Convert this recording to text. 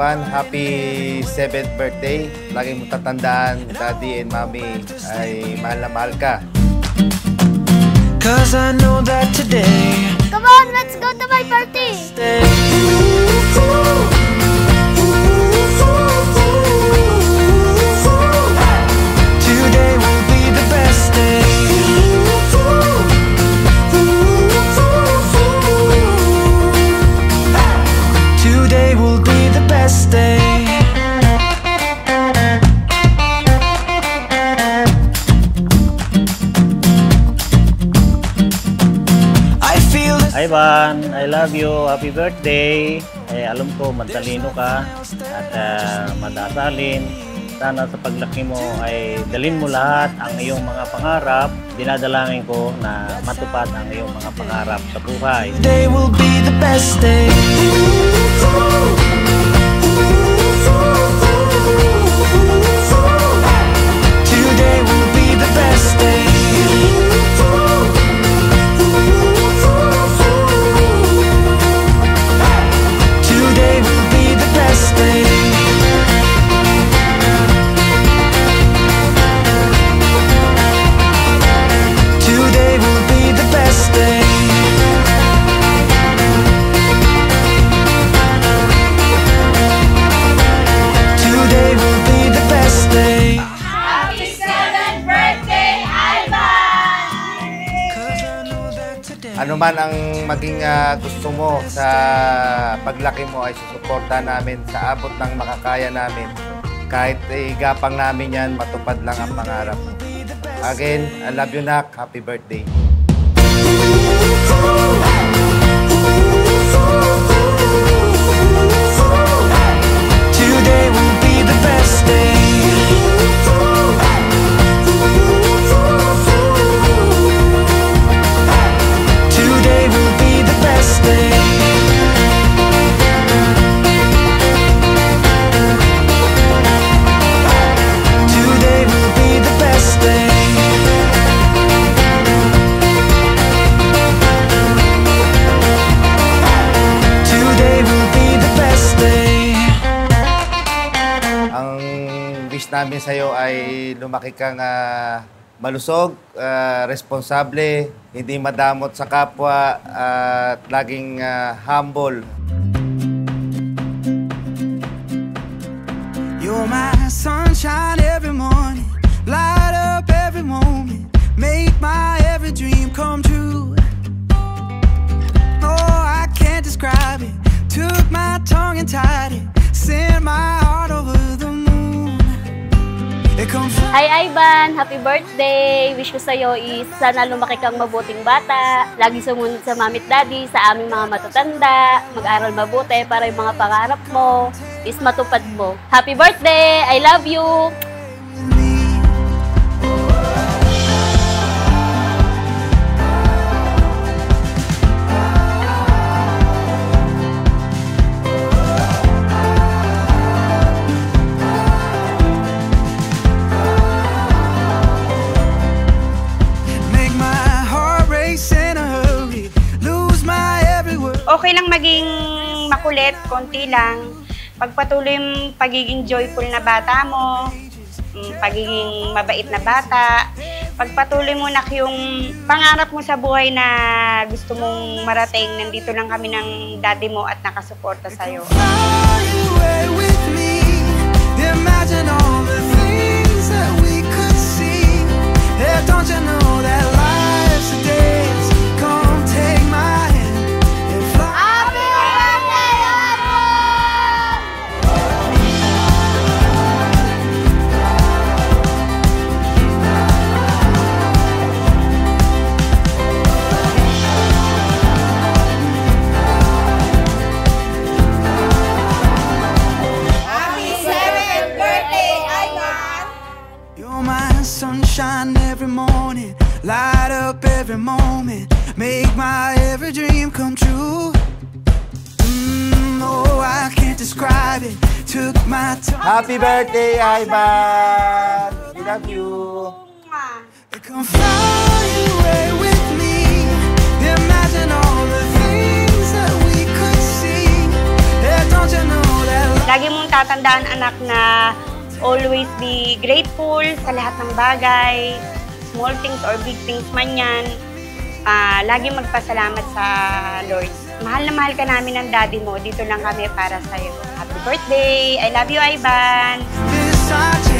Ivan, happy 7th birthday. Lagi mo tatandaan, Daddy and Mommy ay mahal na mahal ka. Cause I know that today. Come on, let's go to my party. Today will be the best day. Today will be the best day. Ivan, I love you. Happy birthday. Alam ko, matalino ka at madasalin. Sana sa paglaki mo ay dalhin mo lahat ang iyong mga pangarap. Dinadalangin ko na matupad ang iyong mga pangarap sa buhay. Today will be the best day. Today will be the best day. Today will be the best day. Today will be the best day. Today will be the best day. Happy 7th birthday, Ivan! Ano man ang maging gusto mo sa paglaki mo ay susuporta namin sa abot ng makakaya namin. Kahit igapang namin yan, matupad lang ang pangarap. Again, I love you, Nak. Happy birthday. Today will be the best day. Today will be the best day. Today will be the best day. Today will be the best day. Ang wish namin sa'yo ay lumaki kang malusog, responsable, hindi madamot sa kapwa, at laging humble. You're my sunshine every morning, light up every moment, make my every dream come true. Oh, I can't describe it, took my tongue and tied it, sent my heart over the moon. It comes from Hi, Ivan! Happy birthday! Wish ko sa'yo is sana lumaki kang mabuting bata, lagi sumunod sa mami at daddy, sa aming mga matatanda, mag-aral mabuti para yung mga pangarap mo is matupad mo. Happy birthday! I love you! make my heart race in a hurry, lose my every word. Okay lang maging makulit, konti lang. Pagpatuloy yung pagiging joyful na bata mo, pagiging mabait na bata, pagpatuloy mo na yung pangarap mo sa buhay na gusto mong marating, nandito lang kami ng daddy mo at nakasuporta sa'yo. Fly away with me, imagine all the things that we could see. Yeah, don't you know that life's a dance? Come take my hand and fly. Happy birthday, Ivan! Happy 7th birthday, Ivan! You're my sunshine every morning, light up every moment, make my every dream come true. Oh, I can't describe it, took my time. Happy birthday, Ivan! We love you! Come fly away with me, imagine all the things that we could see. Yeah, don't you know that Lagi mong tatandaan, anak, na always be grateful sa lahat ng bagay, small things or big things man yan. Lagi magpasalamat sa Lord. Mahal na mahal ka namin ng daddy mo. Dito lang kami para sa'yo. Happy birthday! I love you, Ivan! Versace